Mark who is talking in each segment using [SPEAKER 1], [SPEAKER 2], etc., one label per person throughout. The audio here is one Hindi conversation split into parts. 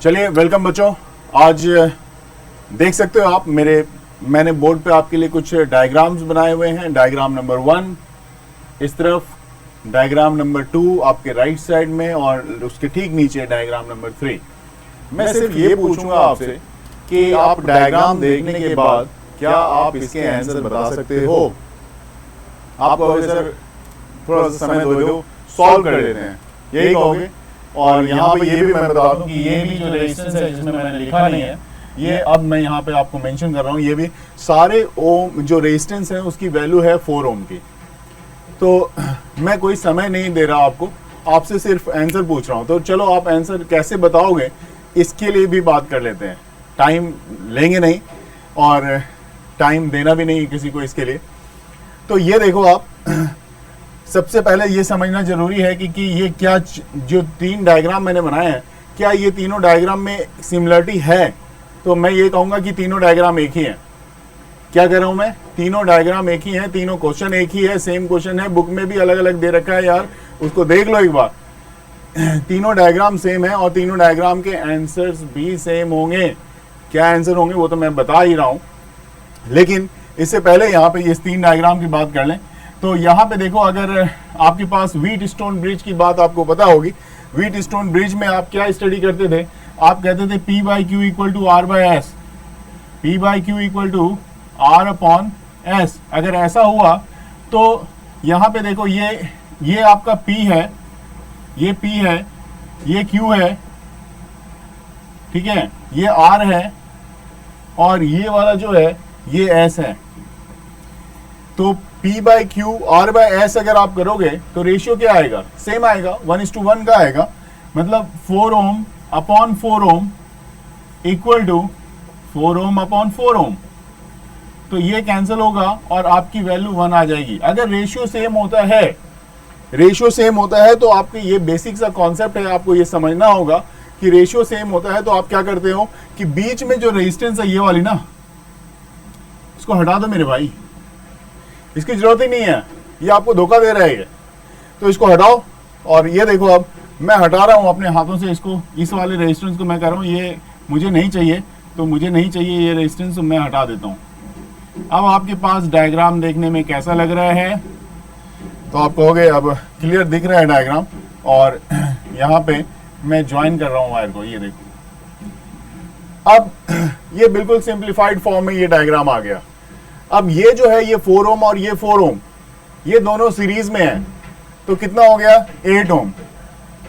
[SPEAKER 1] चलिए वेलकम बच्चों। आज देख सकते हो आप मैंने बोर्ड पे आपके लिए कुछ डायग्राम्स बनाए हुए हैं। डायग्राम नंबर 1 इस तरफ, डायग्राम नंबर 2 आपके राइट साइड में और उसके ठीक नीचे डायग्राम नंबर 3। मैं सिर्फ ये पूछूंगा आपसे कि आप डायग्राम देखने के बाद क्या आप इसके आंसर बता सकते हो। आपको अगर सर थोड़ा सा समय दो, सॉल्व कर लेते हैं, यही कहोगे। और यहाँ पे ये भी मैं बता दूं कि ये भी जो रेजिस्टेंस है जिसमें मैंने लिखा नहीं है, ये अब मैं यहाँ पे आपको मेंशन कर रहा हूँ, ये भी सारे ओम जो रेजिस्टेंस है उसकी वैल्यू है 4 ओम की। तो मैं कोई समय नहीं दे रहा आपको, आपसे सिर्फ आंसर पूछ रहा हूँ। तो चलो आप आंसर कैसे बताओगे इसके लिए भी बात कर लेते हैं। टाइम लेंगे नहीं और टाइम देना भी नहीं किसी को इसके लिए। तो ये देखो आप, सबसे पहले ये समझना जरूरी है कि ये क्या जो 3 डायग्राम मैंने बनाए हैं, क्या ये तीनों डायग्राम में सिमिलरिटी है। तो मैं ये कहूँगा कि तीनों डायग्राम एक ही हैं। क्या कह रहा हूँ मैं, तीनों डायग्राम एक ही हैं, तीनों क्वेश्चन एक ही है, सेम क्वेश्चन है, बुक में भी अलग अलग दे रखा है यार, उसको देख लो एक बार। तीनों डायग्राम सेम है और तीनों डायग्राम के आंसर्स भी सेम होंगे। क्या आंसर होंगे वो तो मैं बता ही रहा हूँ, लेकिन इससे पहले यहाँ पे इस 3 डायग्राम की बात कर लें। तो यहाँ पे देखो, अगर आपके पास व्हीटस्टोन ब्रिज की बात आपको पता होगी, व्हीटस्टोन ब्रिज में आप क्या स्टडी करते थे, आप कहते थे P by Q equal to R by S, P by Q equal to R upon S. अगर ऐसा हुआ तो यहाँ पे देखो, ये आपका P है, ये P है, ये Q है, ठीक है, ये R है और ये वाला जो है ये S है। तो P by Q R by S अगर आप करोगे तो रेशियो क्या आएगा, सेम आएगा, 1:1 का आएगा। मतलब 4 ohm upon 4 ohm equal to 4 ohm upon 4 ohm. तो ये कैंसिल होगा और आपकी वैल्यू 1 आ जाएगी। अगर रेशियो सेम होता है, रेशियो सेम होता है तो आपके ये बेसिक सा कॉन्सेप्ट है, आपको ये समझना होगा कि रेशियो सेम होता है तो आप क्या करते हो कि बीच में जो रेजिस्टेंस है ये वाली ना, इसको हटा दो मेरे भाई, इसकी जरूरत ही नहीं है, ये आपको धोखा दे रहा है ये, तो इसको हटाओ। और ये देखो, अब मैं हटा रहा हूँ अपने हाथों से इसको, इस वाले रेजिस्टेंस को मैं कर रहा हूँ, ये मुझे नहीं चाहिए, तो मुझे नहीं चाहिए ये रेजिस्टेंस, तो मैं हटा देता हूँ। अब आपके पास डायग्राम देखने में कैसा लग रहा है, तो आप कहोगे अब क्लियर दिख रहा है डायग्राम। और यहाँ पे मैं ज्वाइन कर रहा हूँ वायर को, ये देखो, अब ये बिल्कुल सिंप्लीफाइड फॉर्म में ये डायग्राम आ गया। अब ये जो है ये 4 ओम और ये 4 ओम, ये दोनों सीरीज में है, तो कितना हो गया 8 ओम।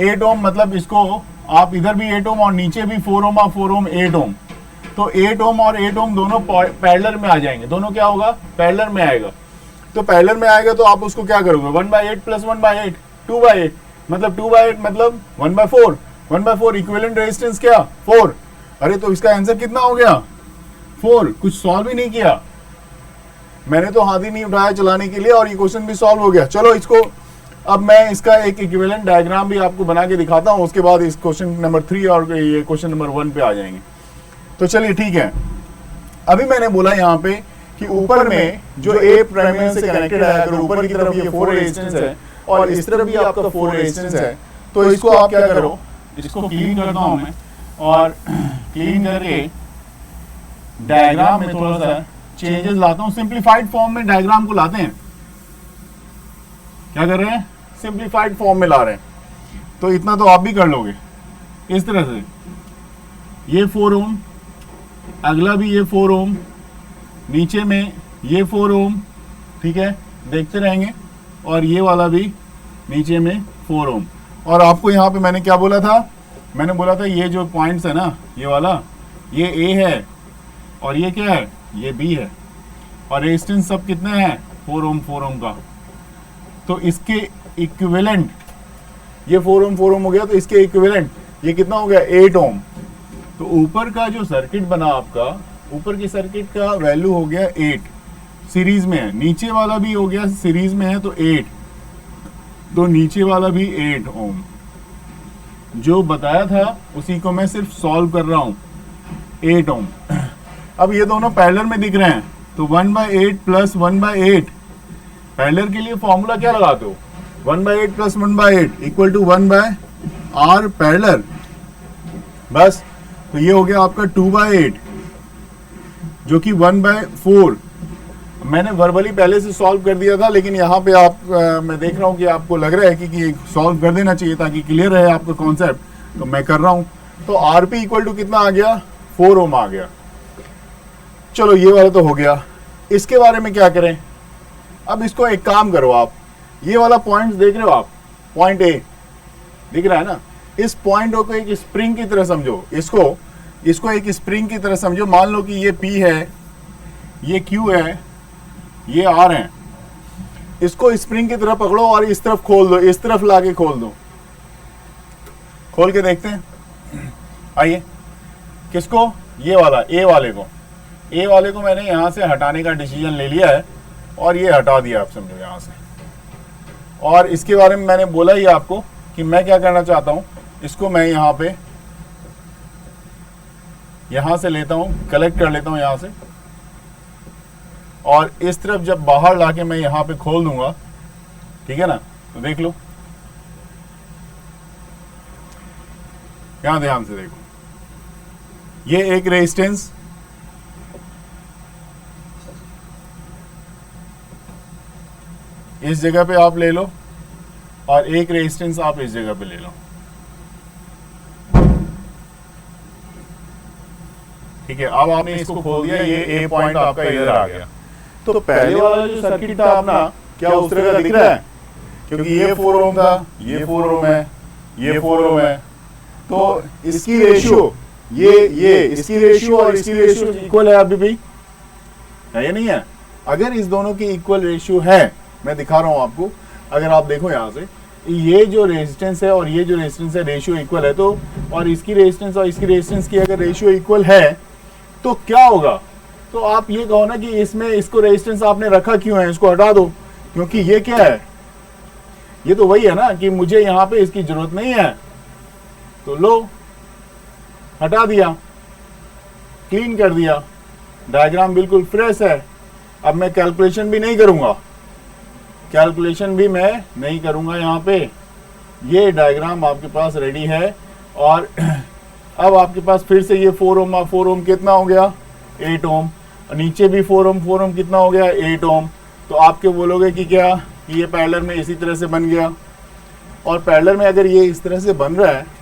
[SPEAKER 1] 8 ओम मतलब इसको आप इधर भी 8 ओम और नीचे भी 4 ओम और 4 ओम 8 ओम। तो 8 ओम और 8 ओम दोनों पैरेलल में आ जाएंगे, दोनों क्या होगा, पैरेलल में आएगा। तो पैरेलल में आएगा तो आप उसको क्या करोगे, 1/8 प्लस 1/8 2/8, मतलब 2/8 मतलब 1/4, 1/4 इक्विवेलेंट रेजिस्टेंस क्या 4। अरे तो इसका आंसर कितना हो गया 4। कुछ सॉल्व ही नहीं किया, मैंने तो हाथ ही नहीं उठाया चलाने के लिए और ये क्वेश्चन भी सॉल्व हो गया। चलो इसको अब मैं इसका एक इक्विवेलेंट डायग्राम भी आपको बना के दिखाता हूँ, उसके बाद इस क्वेश्चन नंबर 3 और ये क्वेश्चन नंबर 1 पे आ जाएंगे। तो चलिए ठीक है, अभी मैंने बोला यहाँ पे कि ऊपर में जो ए प्राइमरी से कनेक्टेड है, अगर ऊपर की तरफ ये 4 रेजिस्टेंस है और इस तरफ भी आपका 4 रेजिस्टेंस है, तो इसको आप क्या करो, इसको क्लीन करता हूँ मैं, और क्लीन करके डायग्राम में थोड़ा सा चेंजेस लाता हूं। सिंप्लीफाइड फॉर्म में डायग्राम को लाते हैं, क्या कर रहे हैं, सिंप्लीफाइड फॉर्म में ला रहे हैं। तो इतना तो आप भी कर लोगे इस तरह से, ये 4 ओम, अगला भी ये 4 ओम, नीचे में ये 4 ओम, ठीक है, देखते रहेंगे, और ये वाला भी नीचे में 4 ओम। और आपको यहाँ पे मैंने क्या बोला था, मैंने बोला था ये जो पॉइंट्स है ना, ये वाला, ये ए है और ये क्या है, ये बी है, और रेजिस्टेंस सब कितने हैं 4 ओम का। तो इसके इक्विवेलेंट, ये 4 ओम हो गया, तो इसके इक्विवेलेंट ये कितना हो गया 8 ओम। तो ऊपर का जो सर्किट बना आपका, ऊपर की सर्किट का वैल्यू हो गया 8, सीरीज में है, नीचे वाला भी हो गया सीरीज में है तो 8, तो नीचे वाला भी 8 ओम। जो बताया था उसी को मैं सिर्फ सॉल्व कर रहा हूं, 8 ओम। अब ये दोनों पैरेलल में दिख रहे हैं, तो 1/8 प्लस 1/8, पैरेलल के लिए फॉर्मूला क्या लगाते हो, 1/8 plus 1/8 equal to 1/r parallel. बस तो ये हो गया आपका 2/8 जो कि 1/4। मैंने वर्बली पहले से सॉल्व कर दिया था, लेकिन यहाँ पे आप मैं देख रहा हूँ कि आपको लग रहा है कि सॉल्व कर देना चाहिए ताकि क्लियर रहे आपका कॉन्सेप्ट, तो मैं कर रहा हूँ। तो आरपी इक्वल टू कितना आ गया, 4 ओम आ गया। चलो ये वाला तो हो गया। इसके बारे में क्या करें, अब इसको एक काम करो, आप ये वाला पॉइंट देख रहे हो, आप पॉइंट ए दिख रहा है ना, इस पॉइंट को एक स्प्रिंग की तरह समझो, इसको एक स्प्रिंग की तरह समझो। मान लो कि ये P है, ये Q है, ये R है। इसको स्प्रिंग की तरह पकड़ो और इस तरफ खोल दो, इस तरफ लाके खोल दो। खोल के देखते हैं, आइए। किसको, ये वाला ए वाले को मैंने यहां से हटाने का डिसीजन ले लिया है और ये हटा दिया, आप समझो यहां से। और इसके बारे में मैंने बोला ही आपको कि मैं क्या करना चाहता हूं, इसको मैं यहां से लेता हूं, कलेक्ट कर लेता हूं यहां से, और इस तरफ जब बाहर लाके मैं यहां पे खोल दूंगा, ठीक है ना। तो देख लो, यहां ध्यान से देखो, ये एक रेजिस्टेंस, इस जगह पे आप ले लो, और एक रेजिस्टेंस आप इस जगह पे ले लो, ठीक है। अब आपने इसको खोल दिया, ये ए पॉइंट आपका इधर आ गया। तो पहले वाला जो सर्किट था अपना, क्या उस तरह का दिख रहा है, क्योंकि ये 4 ओम था, ये 4 ओम है, ये 4 ओम है। तो इसकी रेशियो, ये इसकी रेशियो और इसकी रेशियो इक्वल है अभी भी, है या नहीं है? अगर इस दोनों की इक्वल रेशियो है, मैं दिखा रहा हूं आपको, अगर आप देखो यहां से, ये जो रेजिस्टेंस है और ये जो रेजिस्टेंस है, रेशियो इक्वल है, तो और इसकी रेजिस्टेंस और इसकी रेजिस्टेंस की अगर रेशियो इक्वल है तो क्या होगा? तो आप ये कहो ना कि इसमें इसको रेजिस्टेंस आपने रखा क्यों है, इसको हटा दो, क्योंकि ये क्या है, ये तो वही है ना कि मुझे यहां पे इसकी जरूरत नहीं है, तो लो हटा दिया, क्लीन कर दिया, डायग्राम बिल्कुल फ्रेश है। अब मैं कैलकुलेशन भी नहीं करूंगा, कैलकुलेशन भी मैं नहीं करूंगा, यहाँ पे ये डायग्राम आपके पास रेडी है। और अब आपके पास फिर से ये 4 ओम कितना हो गया, 8 ओम, नीचे भी 4 ओम कितना हो गया, 8 ओम। तो आपके बोलोगे कि क्या, कि ये पैरेलल में इसी तरह से बन गया, और पैरेलल में अगर ये इस तरह से बन रहा है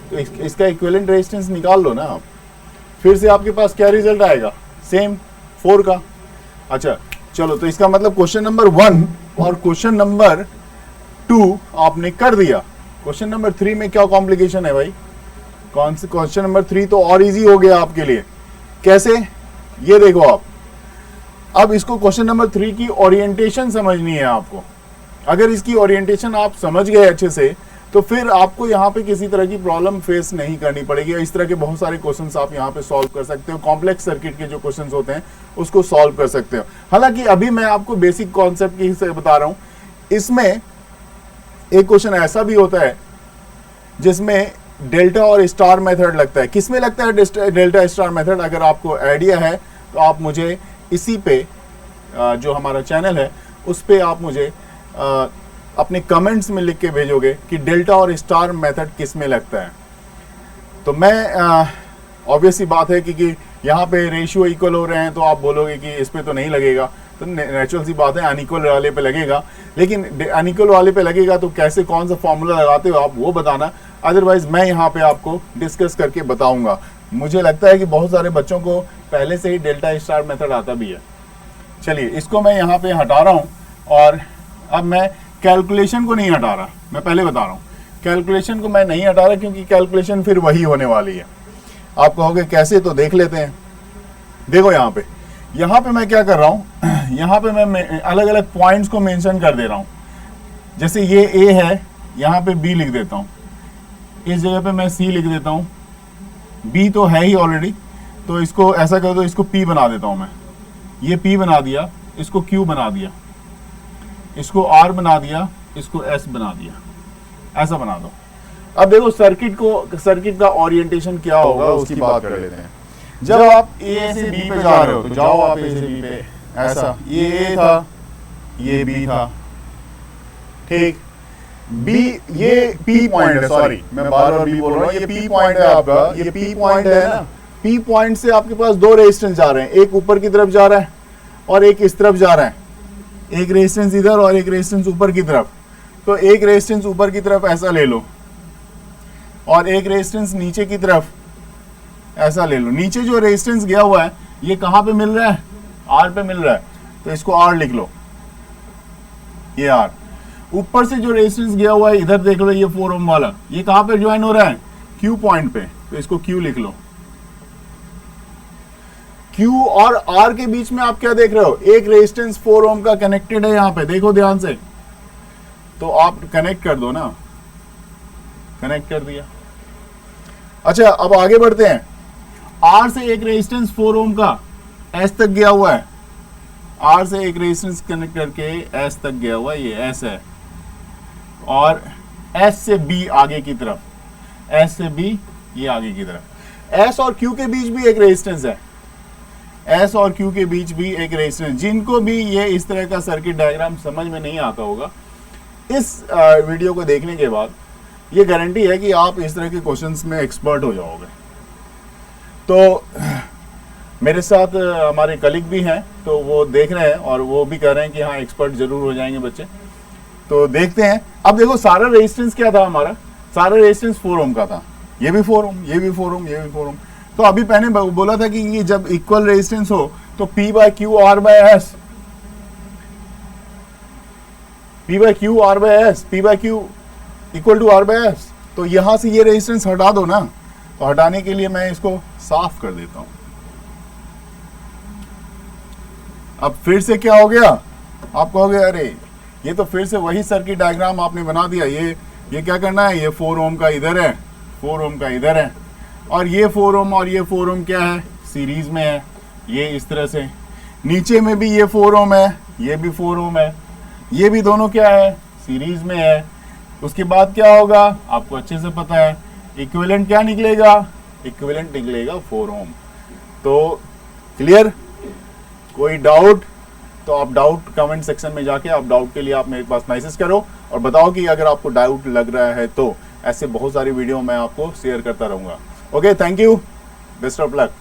[SPEAKER 1] तो इसका इक्विवेलेंट रेजिस्टेंस निकाल लो ना आप, फिर से आपके पास क्या रिजल्ट आएगा, सेम 4 का। अच्छा चलो, तो इसका मतलब क्वेश्चन नंबर 1 और क्वेश्चन नंबर 2 आपने कर दिया। क्वेश्चन नंबर 3 में क्या कॉम्प्लिकेशन है भाई, कौन से? क्वेश्चन नंबर 3 तो और इजी हो गया आपके लिए। कैसे, ये देखो आप, अब इसको क्वेश्चन नंबर 3 की ओरिएंटेशन समझनी है आपको। अगर इसकी ओरिएंटेशन आप समझ गए अच्छे से, तो फिर आपको यहाँ पे किसी तरह की प्रॉब्लम फेस नहीं करनी पड़ेगी। इस तरह के बहुत सारे क्वेश्चंस आप यहाँ पे सॉल्व कर सकते हो, कॉम्प्लेक्स सर्किट के जो क्वेश्चंस होते हैं उसको सॉल्व कर सकते हो। हालांकि अभी मैं आपको बेसिक कॉन्सेप्ट की से बता रहा हूँ। इसमें एक क्वेश्चन ऐसा भी होता है जिसमें डेल्टा और स्टार मेथड लगता है। किसमें लगता है डेल्टा स्टार मेथड? अगर आपको आइडिया है तो आप मुझे इसी पे जो हमारा चैनल है उस पे आप मुझे अपने कमेंट्स में लिख के भेजोगे कि डेल्टा और स्टार मेथड किस में लगता है। तो मैं ऑब्वियस सी बात है कि यहाँ पे रेशियो इक्वल हो रहे हैं, तो आप बोलोगे कि इस पे तो नहीं लगेगा, तो नेचुरल सी बात है अनइक्वल वाले पे लगेगा। लेकिन अनइक्वल वाले पे लगेगा तो कैसे, कौन सा फॉर्मूला लगाते हो आप वो बताना, अदरवाइज मैं यहाँ पे आपको डिस्कस करके बताऊंगा। मुझे लगता है कि बहुत सारे बच्चों को पहले से ही डेल्टा स्टार मेथड आता भी है। चलिए, इसको मैं यहाँ पे हटा रहा हूँ, और अब मैं कैलकुलेशन को नहीं हटा रहा, मैं पहले बता रहा हूँ, कैलकुलेशन को मैं नहीं हटा रहा क्योंकि कैलकुलेशन फिर वही होने वाली है। आप कहोगे कैसे, तो देख लेते हैं। देखो यहाँ पे मैं क्या कर रहा हूँ, यहाँ पे मैं अलग अलग पॉइंट्स को मेंशन कर दे रहा हूँ। जैसे ये ए है, यहाँ पे बी लिख देता हूँ, इस जगह पे मैं सी लिख देता हूँ, बी तो है ही ऑलरेडी, तो इसको ऐसा कर दो, इसको पी बना देता हूँ मैं। ये पी बना दिया, इसको क्यू बना दिया, इसको आर बना दिया, इसको एस बना दिया, ऐसा बना दो। अब देखो सर्किट का ओरिएंटेशन क्या होगा उसकी बात कर लेते हैं। जब आप ए से बी पे जा रहे हो, तो जाओ आप ए से बी पे, ऐसा, ये ए था, ये बी था, ठीक। बी, ये पी पॉइंट है, सॉरी मैं बार बार बी बोल रहा हूँ, ये पी पॉइंट है आपका, ये पी पॉइंट है ना। पी पॉइंट से आपके पास दो रेजिस्टेंस जा रहे हैं, एक ऊपर की तरफ जा रहा है और एक इस तरफ जा रहा है, एक रेजिस्टेंस इधर और एक रेजिस्टेंस ऊपर की तरफ। तो एक रेजिस्टेंस ऊपर की तरफ ऐसा ले लो और एक रेजिस्टेंस नीचे की तरफ ऐसा ले लो। नीचे जो रेजिस्टेंस गया हुआ है ये कहां पे मिल रहा है, आर पे मिल रहा है, तो इसको आर लिख लो, ये आर। ऊपर से जो रेजिस्टेंस गया हुआ है इधर देख लो, ये 4 ओम वाला, ये कहां पे ज्वाइन हो रहा है, क्यू पॉइंट पे, तो इसको क्यू लिख लो। क्यू और आर के बीच में आप क्या देख रहे हो, एक रेजिस्टेंस 4 ओम का कनेक्टेड है, यहां पे देखो ध्यान से, तो आप कनेक्ट कर दो ना, कनेक्ट कर दिया। अच्छा अब आगे बढ़ते हैं। आर से एक रेजिस्टेंस 4 ओम का एस तक गया हुआ है, आर से एक रेजिस्टेंस कनेक्ट करके एस तक गया हुआ है, ये एस है, और एस से बी आगे की तरफ, एस से बी ये आगे की तरफ। एस और क्यू के बीच भी एक रेजिस्टेंस है, एस और क्यू के बीच भी एक रेजिस्टेंस। जिनको भी ये इस तरह का सर्किट डायग्राम समझ में नहीं आता होगा, इस वीडियो को देखने के बाद ये गारंटी है कि आप इस तरह के क्वेश्चंस में एक्सपर्ट हो जाओगे। तो मेरे साथ हमारे कलीग भी हैं, तो वो देख रहे हैं और वो भी कह रहे हैं कि हाँ एक्सपर्ट जरूर हो जाएंगे बच्चे। तो देखते हैं। अब देखो सारा रेजिस्टेंस क्या था हमारा, सारा रेजिस्टेंस 4 ओम का था, ये भी 4 ओम, ये भी 4 ओम, ये भी 4 ओम। तो अभी मैंने बोला था कि ये जब इक्वल रेजिस्टेंस हो तो P by Q R by S, P by Q R by S, P by Q equal to R by S. तो यहां से ये रेजिस्टेंस हटा दो ना, तो हटाने के लिए मैं इसको साफ कर देता हूं। अब फिर से क्या हो गया, आप कहोगे अरे ये तो फिर से वही सर्किट डायग्राम आपने बना दिया। ये क्या करना है, ये 4 ओम का इधर है, 4 ओम का इधर है, और ये 4 ओम और ये 4 ओम क्या है, सीरीज में है, ये इस तरह से। नीचे में भी ये 4 ओम है, ये भी 4 ओम है, ये भी दोनों क्या है, सीरीज में है। उसके बाद क्या होगा आपको अच्छे से पता है, इक्विवेलेंट क्या निकलेगा, इक्विवेलेंट निकलेगा 4 ओम। तो क्लियर, कोई डाउट तो आप डाउट कमेंट सेक्शन में जाके आप डाउट के लिए आप मेरे पास मैसेज करो और बताओ कि अगर आपको डाउट लग रहा है तो। ऐसे बहुत सारी वीडियो मैं आपको शेयर करता रहूंगा। Okay, thank you, best of luck.